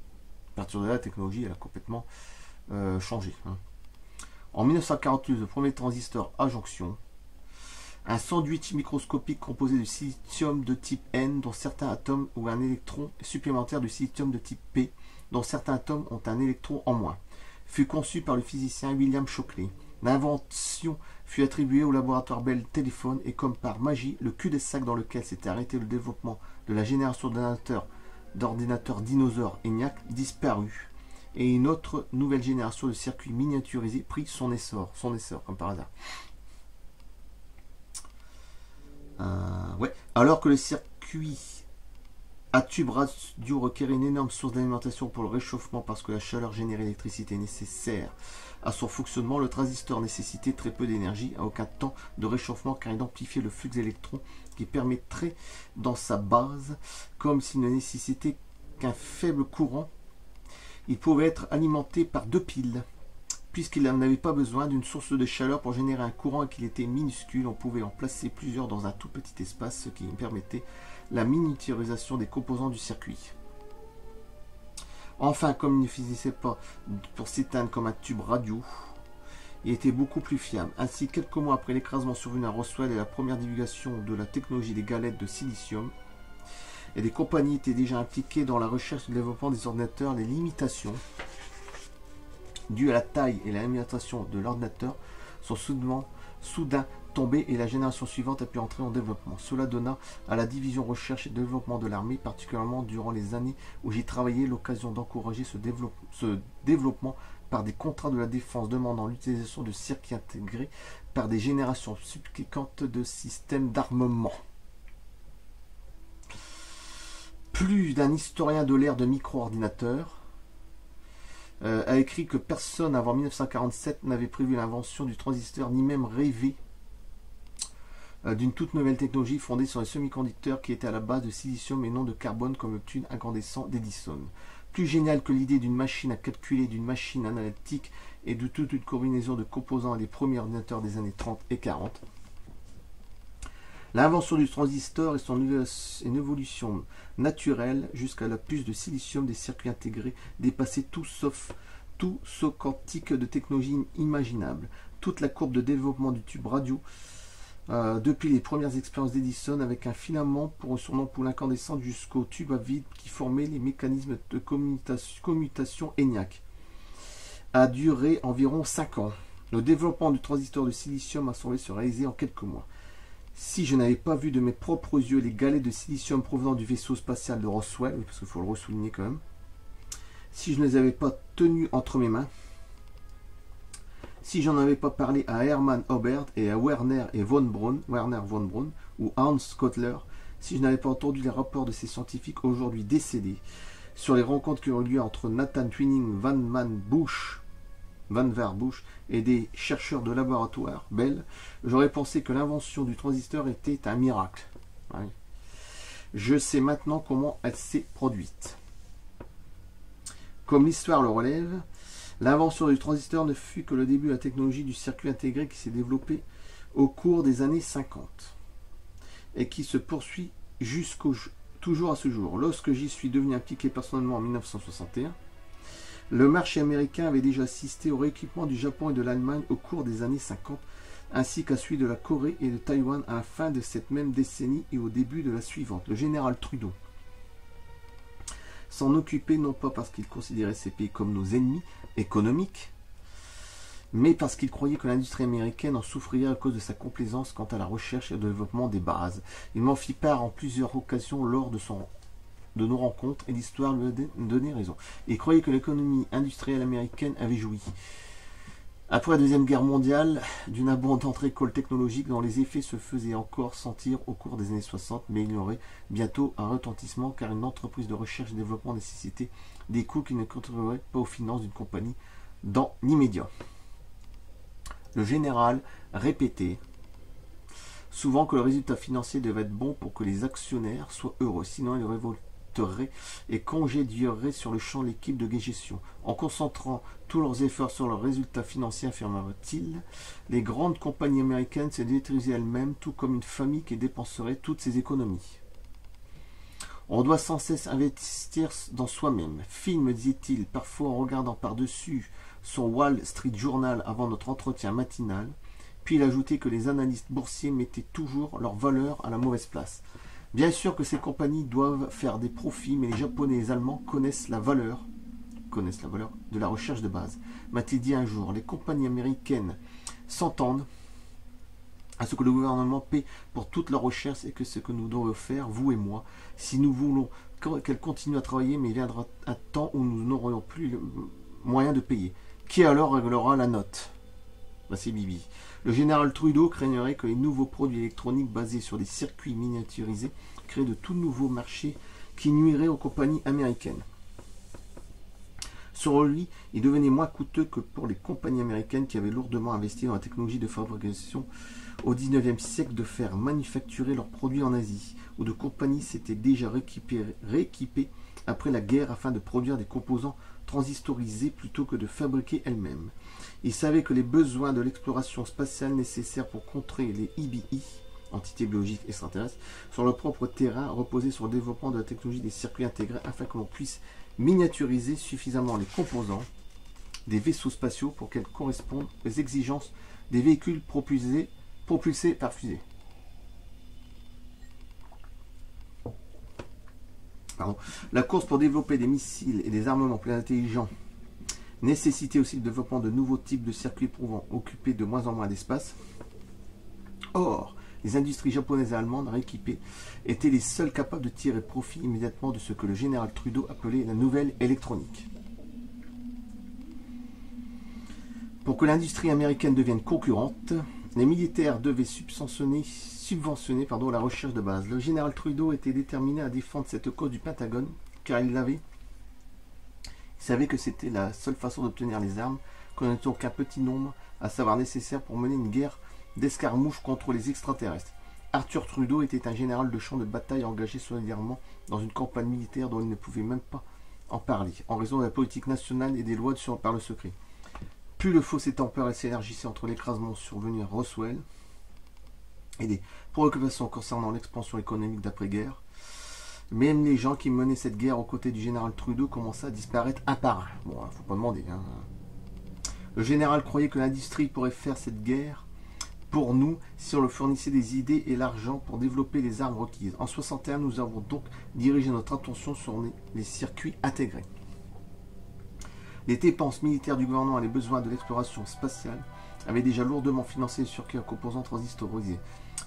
À partir de là, la technologie elle a complètement changé. Hein. En 1948, le premier transistor à jonction, un sandwich microscopique composé de silicium de type N dont certains atomes ont un électron supplémentaire de silicium de type P dont certains atomes ont un électron en moins, fut conçu par le physicien William Shockley. L'invention fut attribuée au laboratoire Bell Telephone et comme par magie, le cul-de-sac dans lequel s'était arrêté le développement de la génération d'ordinateurs dinosaures ENIAC disparut et une autre nouvelle génération de circuits miniaturisés prit son essor comme par hasard. Alors que le circuit à tube radio requérait une énorme source d'alimentation pour le réchauffement parce que la chaleur générée l'électricité nécessaire à son fonctionnement, le transistor nécessitait très peu d'énergie, à aucun temps de réchauffement car il amplifiait le flux d'électrons qui permettrait dans sa base, comme s'il ne nécessitait qu'un faible courant, il pouvait être alimenté par deux piles. Puisqu'il n'avait pas besoin d'une source de chaleur pour générer un courant et qu'il était minuscule, on pouvait en placer plusieurs dans un tout petit espace, ce qui permettait la miniaturisation des composants du circuit. Enfin, comme il ne finissait pas pour s'éteindre comme un tube radio, il était beaucoup plus fiable. Ainsi, quelques mois après l'écrasement survenu à Roswell et la première divulgation de la technologie des galettes de silicium, et des compagnies étaient déjà impliquées dans la recherche et le développement des ordinateurs, les limitations dues à la taille et l'alimentation de l'ordinateur sont soudain tombées et la génération suivante a pu entrer en développement. Cela donna à la division recherche et développement de l'armée, particulièrement durant les années où j'y travaillais, l'occasion d'encourager ce développement par des contrats de la défense demandant l'utilisation de circuits intégrés par des générations subséquentes de systèmes d'armement. Plus d'un historien de l'ère de micro-ordinateurs a écrit que personne avant 1947 n'avait prévu l'invention du transistor, ni même rêvé d'une toute nouvelle technologie fondée sur les semi-conducteurs qui étaient à la base de silicium et non de carbone comme le tube incandescent d'Edison. Plus génial que l'idée d'une machine à calculer, d'une machine analytique et de toute une combinaison de composants des premiers ordinateurs des années 30 et 40. L'invention du transistor et son évolution naturelle jusqu'à la puce de silicium des circuits intégrés dépassait tout sauf quantique de technologie imaginable. Toute la courbe de développement du tube radio depuis les premières expériences d'Edison avec un filament pour son ampoule incandescente jusqu'au tube à vide qui formait les mécanismes de commutation ENIAC a duré environ 5 ans. Le développement du transistor de silicium a semblé se réaliser en quelques mois. Si je n'avais pas vu de mes propres yeux les galets de silicium provenant du vaisseau spatial de Roswell, parce qu'il faut le ressouligner quand même, si je ne les avais pas tenus entre mes mains, si j'en avais pas parlé à Hermann Oberth et à Werner von Braun, ou Hans Kotler, si je n'avais pas entendu les rapports de ces scientifiques aujourd'hui décédés sur les rencontres qui ont eu lieu entre Nathan Twining Van Der Busch et des chercheurs de laboratoire Bell, j'aurais pensé que l'invention du transistor était un miracle. Ouais. Je sais maintenant comment elle s'est produite. Comme l'histoire le relève, l'invention du transistor ne fut que le début de la technologie du circuit intégré qui s'est développée au cours des années 50 et qui se poursuit toujours à ce jour. Lorsque j'y suis devenu impliqué personnellement en 1961, le marché américain avait déjà assisté au rééquipement du Japon et de l'Allemagne au cours des années 50, ainsi qu'à celui de la Corée et de Taïwan à la fin de cette même décennie et au début de la suivante. Le général Trudeau s'en occupait non pas parce qu'il considérait ces pays comme nos ennemis économiques, mais parce qu'il croyait que l'industrie américaine en souffrirait à cause de sa complaisance quant à la recherche et au développement des bases. Il m'en fit part en plusieurs occasions lors de nos rencontres et l'histoire lui a donné raison. Il croyait que l'économie industrielle américaine avait joui, après la Deuxième Guerre mondiale, d'une abondante récolte technologique dont les effets se faisaient encore sentir au cours des années 60, mais il y aurait bientôt un retentissement car une entreprise de recherche et développement nécessitait des coûts qui ne contribueraient pas aux finances d'une compagnie dans l'immédiat. Le général répétait souvent que le résultat financier devait être bon pour que les actionnaires soient heureux, sinon ils révolteraient et congédieraient sur le champ l'équipe de gestion. En concentrant tous leurs efforts sur leurs résultats financiers, affirma-t-il, les grandes compagnies américaines se détruisaient elles-mêmes, tout comme une famille qui dépenserait toutes ses économies. On doit sans cesse investir dans soi-même. Phil, me disait-il, parfois en regardant par-dessus son Wall Street Journal avant notre entretien matinal, puis il ajoutait que les analystes boursiers mettaient toujours leur valeur à la mauvaise place. Bien sûr que ces compagnies doivent faire des profits, mais les Japonais et les Allemands connaissent la valeur de la recherche de base. M'a-t-il dit un jour, les compagnies américaines s'entendent à ce que le gouvernement paie pour toute leur recherche et que ce que nous devons faire, vous et moi, si nous voulons qu'elles continuent à travailler, mais il viendra un temps où nous n'aurons plus le moyen de payer. Qui alors réglera la note? C'est Bibi. Le général Trudeau craignerait que les nouveaux produits électroniques basés sur des circuits miniaturisés créent de tout nouveaux marchés qui nuiraient aux compagnies américaines. Selon lui, il devenait moins coûteux que pour les compagnies américaines qui avaient lourdement investi dans la technologie de fabrication au XIXe siècle de faire manufacturer leurs produits en Asie, où de compagnies s'étaient déjà rééquipées après la guerre afin de produire des composants transistorisés plutôt que de fabriquer elles-mêmes. Il savait que les besoins de l'exploration spatiale nécessaires pour contrer les IBI, entités biologiques extraterrestres, sur leur propre terrain reposaient sur le développement de la technologie des circuits intégrés afin que l'on puisse miniaturiser suffisamment les composants des vaisseaux spatiaux pour qu'elles correspondent aux exigences des véhicules propulsés par fusée. La course pour développer des missiles et des armements plus intelligents nécessitait aussi le développement de nouveaux types de circuits pouvant occuper de moins en moins d'espace. Or, les industries japonaises et allemandes rééquipées étaient les seules capables de tirer profit immédiatement de ce que le général Trudeau appelait la nouvelle électronique. Pour que l'industrie américaine devienne concurrente, les militaires devaient subventionner subventionner la recherche de base. Le général Trudeau était déterminé à défendre cette cause du Pentagone, car il savait que c'était la seule façon d'obtenir les armes, qu'on n'était aucun petit nombre à savoir nécessaire pour mener une guerre d'escarmouche contre les extraterrestres. Arthur Trudeau était un général de champ de bataille engagé solidairement dans une campagne militaire dont il ne pouvait même pas en parler, en raison de la politique nationale et des lois par le secret. Plus le fossé temporaire et s'élargissait entre l'écrasement survenu à Roswell et des préoccupations concernant l'expansion économique d'après-guerre, même les gens qui menaient cette guerre aux côtés du général Trudeau commençaient à disparaître un par un. Bon, faut pas demander. Le général croyait que l'industrie pourrait faire cette guerre pour nous si on leur fournissait des idées et l'argent pour développer les armes requises. En 1961, nous avons donc dirigé notre attention sur les circuits intégrés. Les dépenses militaires du gouvernement et les besoins de l'exploration spatiale avaient déjà lourdement financé les circuits à composants transistorisés.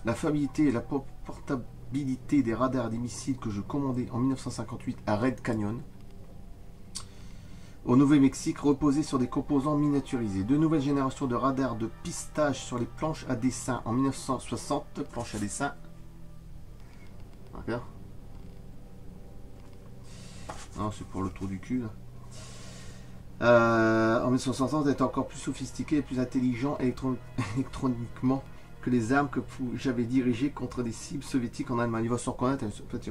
La fiabilité et la portabilité des radars et des missiles que je commandais en 1958 à Red Canyon, au Nouveau-Mexique, reposaient sur des composants miniaturisés. De nouvelles générations de radars de pistage sur les planches à dessin en 1960. Planches à dessin. D'accord. Non, c'est pour le trou du cul, là. En 1960, étaient encore plus sophistiqués et plus intelligents électroniquement que les armes que j'avais dirigées contre des cibles soviétiques en Allemagne. Il va se reconnaître, en fait,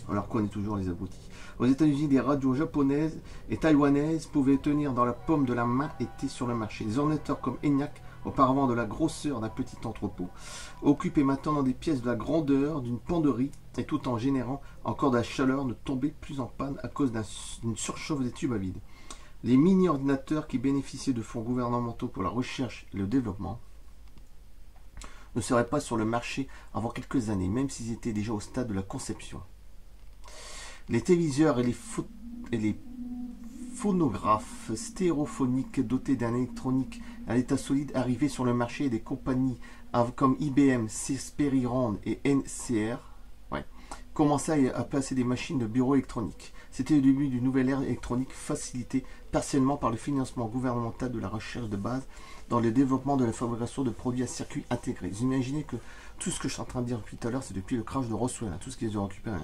on leur connaît toujours les abrutis. Aux États-Unis, des radios japonaises et taïwanaises pouvaient tenir dans la paume de la main et étaient sur le marché. Des ordinateurs comme ENIAC, auparavant de la grosseur d'un petit entrepôt, occupaient maintenant des pièces de la grandeur d'une penderie et tout en générant encore de la chaleur ne tombaient plus en panne à cause d'une surchauffe des tubes à vide. Les mini-ordinateurs qui bénéficiaient de fonds gouvernementaux pour la recherche et le développement ne seraient pas sur le marché avant quelques années, même s'ils étaient déjà au stade de la conception. Les téléviseurs et les phonographes stéréophoniques dotés d'un électronique à l'état solide arrivaient sur le marché et des compagnies comme IBM, Sperry-Rand et NCR commençaient à placer des machines de bureau électroniques. C'était le début d'une nouvelle ère électronique facilitée partiellement par le financement gouvernemental de la recherche de base dans le développement de la fabrication de produits à circuit intégrés. Vous imaginez que tout ce que je suis en train de dire depuis tout à l'heure, c'est depuis le crash de Roswell, tout ce qu'ils ont récupéré.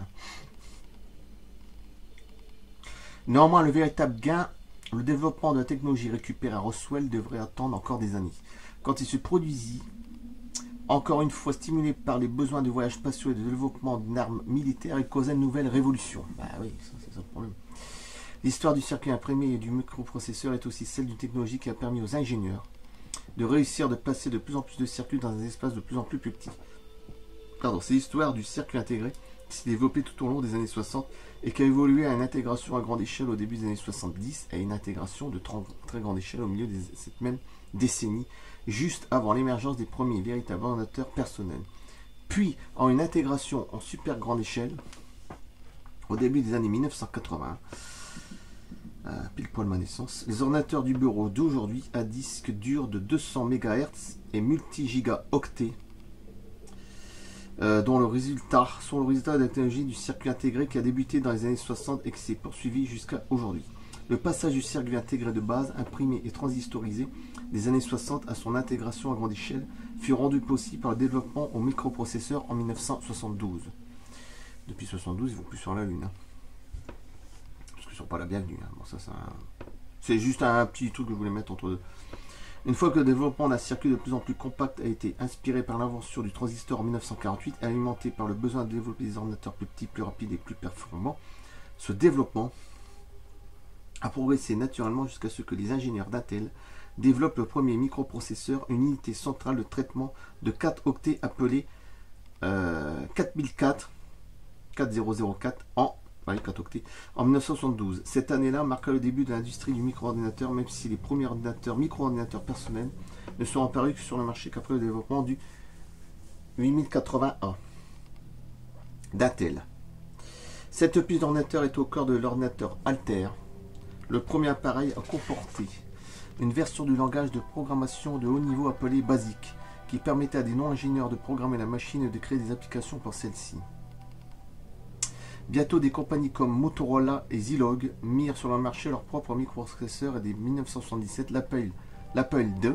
Néanmoins, le véritable gain, le développement de la technologie récupérée à Roswell devrait attendre encore des années. Quand il se produisit, encore une fois stimulé par les besoins de voyages spatiaux et de développement d'une arme militaire, il causait une nouvelle révolution. Bah oui, c'est ça le problème. L'histoire du circuit imprimé et du microprocesseur est aussi celle d'une technologie qui a permis aux ingénieurs de réussir de placer de plus en plus de circuits dans des espaces de plus en plus petits. Pardon, c'est l'histoire du circuit intégré qui s'est développé tout au long des années 60 et qui a évolué à une intégration à grande échelle au début des années 70 et à une intégration de très grande échelle au milieu de cette même décennie, juste avant l'émergence des premiers véritables ordinateurs personnels. Puis, en une intégration en super grande échelle, au début des années 1980, pile poil ma naissance, les ordinateurs du bureau d'aujourd'hui à disque dur de 200 MHz et multi-gigaoctets, dont le résultat sont le résultat de la technologie du circuit intégré qui a débuté dans les années 60 et qui s'est poursuivi jusqu'à aujourd'hui. Le passage du circuit intégré de base, imprimé et transistorisé des années 60 à son intégration à grande échelle fut rendu possible par le développement au microprocesseur en 1972. Depuis 1972, ils vont plus sur la Lune. Parce qu'ils ne sont pas la bienvenue. Bon, ça, c'est juste un petit truc que je voulais mettre entre deux. Une fois que le développement d'un circuit de plus en plus compact a été inspiré par l'invention du transistor en 1948, alimenté par le besoin de développer des ordinateurs plus petits, plus rapides et plus performants, ce développement a progressé naturellement jusqu'à ce que les ingénieurs d'Intel développent le premier microprocesseur, une unité centrale de traitement de 4 octets appelée 4004 4 octets, en 1972. Cette année-là marqua le début de l'industrie du micro-ordinateur, même si les premiers micro-ordinateurs personnels ne sont apparus que sur le marché qu'après le développement du 8080A d'Intel. Cette puce d'ordinateur est au cœur de l'ordinateur Altair, le premier appareil à comporter une version du langage de programmation de haut niveau appelé BASIC, qui permettait à des non-ingénieurs de programmer la machine et de créer des applications pour celle-ci. Bientôt, des compagnies comme Motorola et Zilog mirent sur le marché leur propre microprocesseur et dès 1977, l'Apple II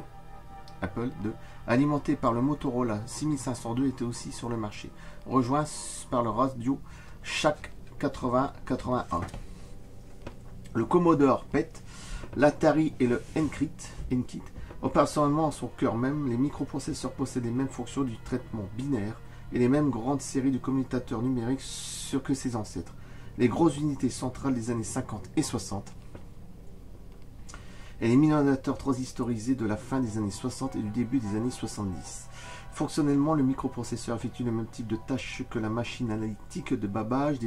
Apple II, alimenté par le Motorola 6502, était aussi sur le marché, rejoint par le radio Shack 8081. Le Commodore PET, l'Atari et le Enkit opérationnellement en son cœur même, les microprocesseurs possèdent les mêmes fonctions du traitement binaire et les mêmes grandes séries de commutateurs numériques que ses ancêtres. Les grosses unités centrales des années 50 et 60 et les mini-ordinateurs transistorisés de la fin des années 60 et du début des années 70. Fonctionnellement, le microprocesseur effectue le même type de tâches que la machine analytique de Babbage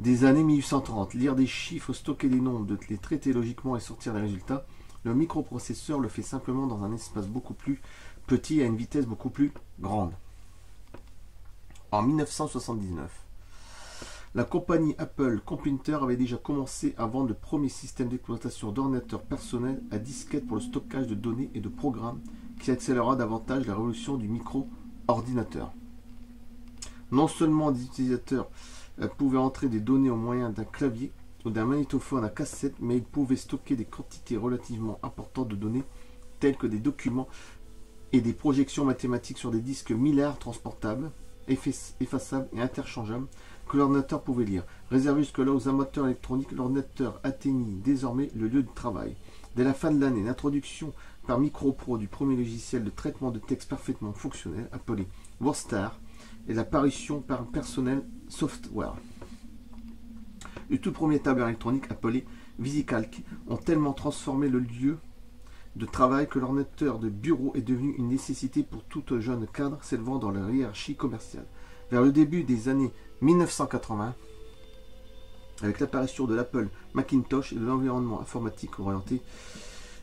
des années 1830. Lire des chiffres, stocker des nombres, les traiter logiquement et sortir des résultats. Le microprocesseur le fait simplement dans un espace beaucoup plus petit et à une vitesse beaucoup plus grande. En 1979, la compagnie Apple Computer avait déjà commencé à vendre le premier système d'exploitation d'ordinateurs personnels à disquette pour le stockage de données et de programmes qui accélérera davantage la révolution du micro-ordinateur. Non seulement des utilisateurs pouvaient entrer des données au moyen d'un clavier ou d'un magnétophone à cassette, mais ils pouvaient stocker des quantités relativement importantes de données telles que des documents et des projections mathématiques sur des disques millaires transportables, effaçables et interchangeables que l'ordinateur pouvait lire. Réservé jusque-là aux amateurs électroniques, l'ordinateur atteignit désormais le lieu de travail. Dès la fin de l'année, l'introduction par MicroPro du premier logiciel de traitement de texte parfaitement fonctionnel, appelé WordStar, et l'apparition par Personnel Software. Le tout premier tableur électronique appelé VisiCalc ont tellement transformé le lieu de travail que l'ordinateur de bureau est devenu une nécessité pour tout jeune cadre s'élevant dans la hiérarchie commerciale. Vers le début des années 1980, avec l'apparition de l'Apple Macintosh et de l'environnement informatique orienté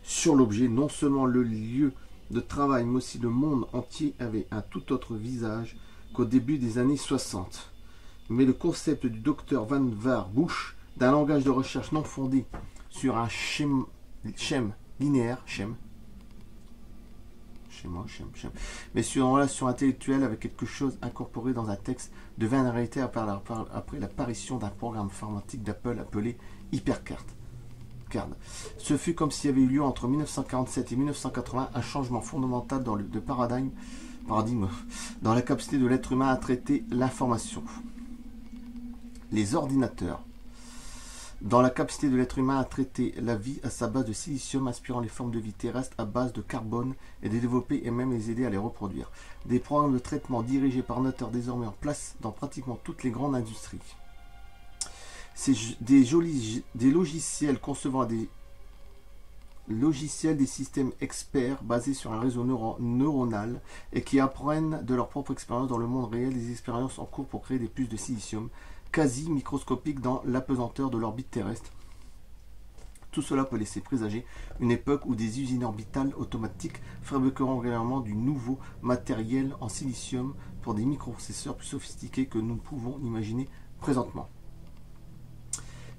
sur l'objet, non seulement le lieu de travail, mais aussi le monde entier avait un tout autre visage qu'au début des années 60. Mais le concept du docteur Van Bush d'un langage de recherche non fondé sur un schème linéaire, mais sur une relation intellectuelle avec quelque chose incorporé dans un texte, devint une réalité après l'apparition d'un programme informatique d'Apple appelé HyperCard. Ce fut comme s'il y avait eu lieu entre 1947 et 1980 un changement fondamental dans le paradigme dans la capacité de l'être humain à traiter l'information. Les ordinateurs, dans la capacité de l'être humain à traiter la vie à sa base de silicium, inspirant les formes de vie terrestres à base de carbone et de développer et même les aider à les reproduire. Des programmes de traitement dirigés par ordinateur désormais en place dans pratiquement toutes les grandes industries. Des logiciels concevant des systèmes experts basés sur un réseau neuronal et qui apprennent de leur propre expérience dans le monde réel des expériences en cours pour créer des puces de silicium quasi microscopiques dans l'apesanteur de l'orbite terrestre. Tout cela peut laisser présager une époque où des usines orbitales automatiques fabriqueront régulièrement du nouveau matériel en silicium pour des microprocesseurs plus sophistiqués que nous pouvons imaginer présentement.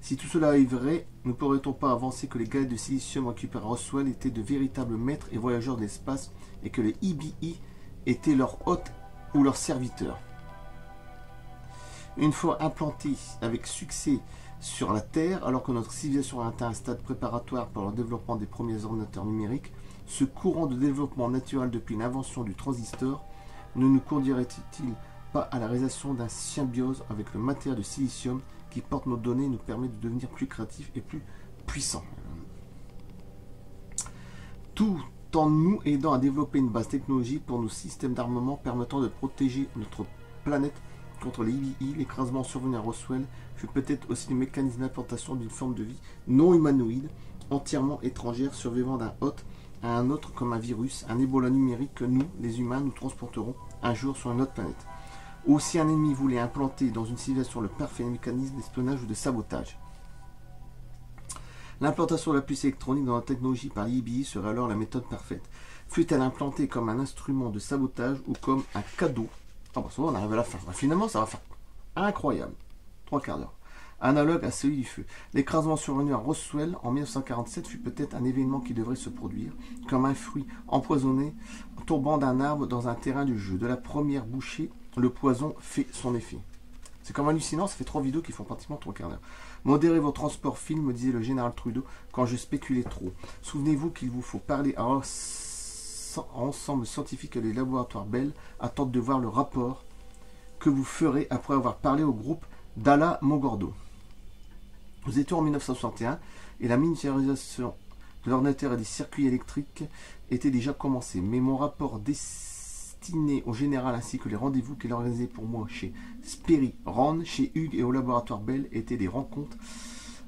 Si tout cela arriverait, ne pourrait-on pas avancer que les galettes de silicium occupées à Roswell étaient de véritables maîtres et voyageurs de l'espace et que les EBE étaient leurs hôtes ou leurs serviteurs? Une fois implantés avec succès sur la Terre, alors que notre civilisation a atteint un stade préparatoire pour le développement des premiers ordinateurs numériques, ce courant de développement naturel depuis l'invention du transistor ne nous conduirait-il pas à la réalisation d'un symbiose avec le matériel de silicium qui porte nos données et nous permet de devenir plus créatifs et plus puissants, tout en nous aidant à développer une base technologique pour nos systèmes d'armement permettant de protéger notre planète contre les EBE. L'écrasement survenu à Roswell fut peut-être aussi le mécanisme d'implantation d'une forme de vie non humanoïde, entièrement étrangère, survivant d'un hôte à un autre comme un virus, un Ebola numérique que nous, les humains, nous transporterons un jour sur une autre planète. Ou si un ennemi voulait implanter dans une civilisation le parfait mécanisme d'espionnage ou de sabotage. L'implantation de la puce électronique dans la technologie par l'EBE serait alors la méthode parfaite. Fut-elle implantée comme un instrument de sabotage ou comme un cadeau? On arrive à la fin. Finalement, ça va faire incroyable. 3/4 d'heure. Analogue à celui du feu. L'écrasement survenu à Roswell en 1947 fut peut-être un événement qui devrait se produire, comme un fruit empoisonné tombant d'un arbre dans un terrain de jeu. De la première bouchée, le poison fait son effet. C'est comme hallucinant, ça fait 3 vidéos qui font pratiquement 3/4 d'heure. Modérez vos transports films, me disait le général Trudeau quand je spéculais trop. Souvenez-vous qu'il vous faut parler à ensemble scientifique et les laboratoires Bell attendent de voir le rapport que vous ferez après avoir parlé au groupe d'Alamogordo. Nous étions en 1961 et la miniaturisation de l'ordinateur et des circuits électriques était déjà commencée. Mais mon rapport destiné au général ainsi que les rendez-vous qu'il organisait pour moi chez Sperry Rand, chez Hugues et au laboratoire Bell étaient des rencontres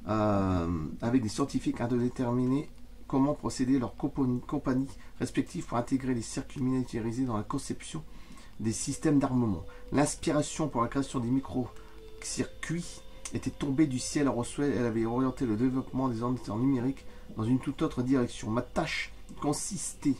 avec des scientifiques à déterminer comment procéder leurs compagnies respectives pour intégrer les circuits miniaturisés dans la conception des systèmes d'armement. L'inspiration pour la création des micro-circuits était tombée du ciel à Roswell. Elle avait orienté le développement des ordinateurs numériques dans une toute autre direction. Ma tâche consistait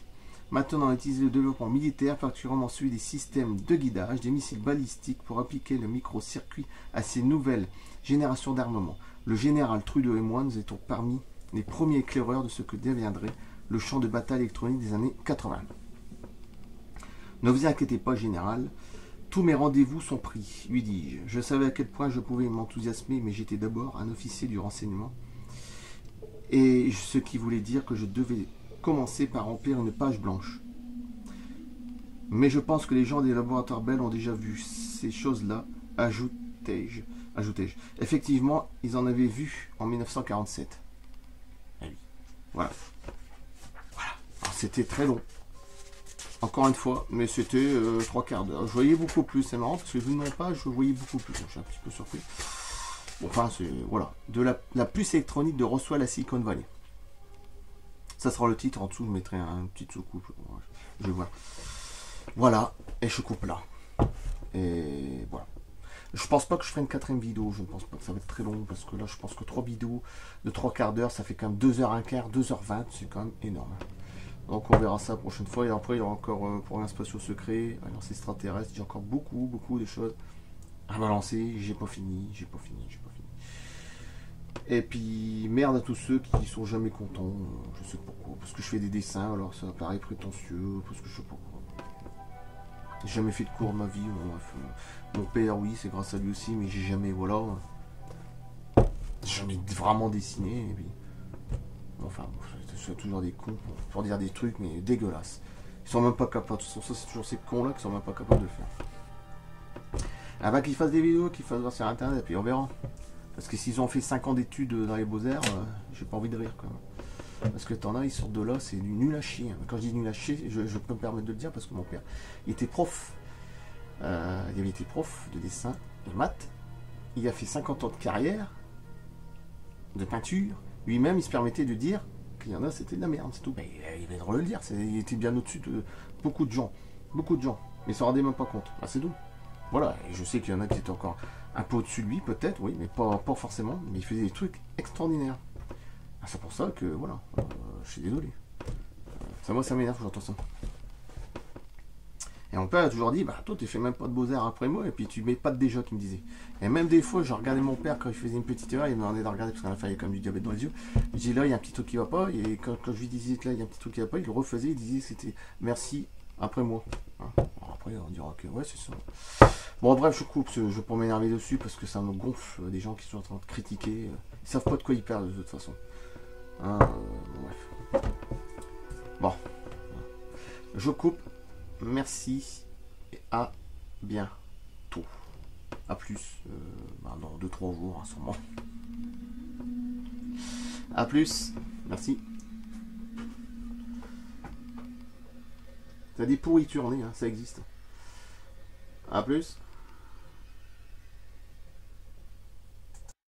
maintenant à utiliser le développement militaire, particulièrement celui des systèmes de guidage, des missiles balistiques pour appliquer le micro-circuit à ces nouvelles générations d'armement. Le général Trudeau et moi, nous étions parmi les premiers éclaireurs de ce que deviendrait le champ de bataille électronique des années 80. Ne vous inquiétez pas, général, tous mes rendez-vous sont pris, lui dis-je. Je savais à quel point je pouvais m'enthousiasmer, mais j'étais d'abord un officier du renseignement. Et ce qui voulait dire que je devais commencer par remplir une page blanche. Mais je pense que les gens des laboratoires Bell ont déjà vu ces choses-là, ajoutai-je. Effectivement, ils en avaient vu en 1947. Eh oui. Voilà. C'était très long. Encore une fois, mais c'était 3 quarts d'heure. Je voyais beaucoup plus, c'est marrant, parce que vu de mon page, je voyais beaucoup plus. Je suis un petit peu surpris. Bon, enfin, c'est, voilà. De la puce électronique de Roswell à Silicon Valley. Ça sera le titre, en dessous, je mettrai un petit sous-coupe. Je vais voir. Voilà, et je coupe là. Et voilà. Je pense pas que je ferai une 4ème vidéo, je ne pense pas que ça va être très long, parce que là, je pense que 3 vidéos de 3 quarts d'heure, ça fait quand même 2h15, 2h20, c'est quand même énorme. Donc on verra ça la prochaine fois. Et après il y aura encore pour un spatio secret, alliance extraterrestre. J'ai encore beaucoup de choses à balancer. J'ai pas fini. Et puis merde à tous ceux qui sont jamais contents. Je sais pas pourquoi. Parce que je fais des dessins, alors ça paraît prétentieux. Parce que je sais pas pourquoi. J'ai jamais fait de cours de ma vie. Bon, bref, mon père, oui, c'est grâce à lui aussi, mais j'ai jamais, voilà. J'ai jamais vraiment dessiné. Et puis, enfin, c'est toujours des cons pour dire des trucs, mais dégueulasses. Ils sont même pas capables. De toute façon, ça, c'est toujours ces cons-là qui sont même pas capables de le faire. Ah bah, qu'ils fassent des vidéos, qu'ils fassent voir sur internet, et puis on verra. Parce que s'ils ont fait 5 ans d'études dans les beaux-arts, j'ai pas envie de rire quand même. Parce que t'en as, ils sortent de là, c'est du nul à chier. Quand je dis nul à chier, je peux me permettre de le dire parce que mon père, il était prof. Il avait été prof de dessin et maths. Il a fait 50 ans de carrière de peinture. Lui-même, il se permettait de dire qu'il y en a, c'était de la merde, c'est tout. Mais il avait le droit de le dire, il était bien au-dessus de beaucoup de gens. Mais il s'en rendait même pas compte. Ah, c'est tout. Voilà, et je sais qu'il y en a qui étaient encore un peu au-dessus de lui, peut-être, oui, mais pas forcément. Mais il faisait des trucs extraordinaires. Ah, c'est pour ça que, voilà, je suis désolé. Ça, moi, ça m'énerve quand j'entends ça. Et mon père a toujours dit, bah toi tu fais même pas de beaux-arts après moi, et puis tu mets pas de déjà, qu'il me disait. Et même des fois, je regardais mon père quand il faisait une petite erreur, il me demandait de regarder parce qu'il avait comme du diabète dans les yeux. Je dis là, il y a un petit truc qui va pas, et quand je lui disais que là, il y a un petit truc qui va pas, il le refaisait, il disait c'était merci après moi. Hein. Alors après, on dira que ouais, c'est ça. Bon, bref, je coupe, je vais pas m'énerver dessus parce que ça me gonfle des gens qui sont en train de critiquer. Ils savent pas de quoi ils parlent de toute façon. Hein, bref. Bon. Je coupe. Merci et à bientôt. A plus dans 2-3 jours, hein, sûrement. A plus. Merci. T'as des pourritures, hein, ça existe. A plus.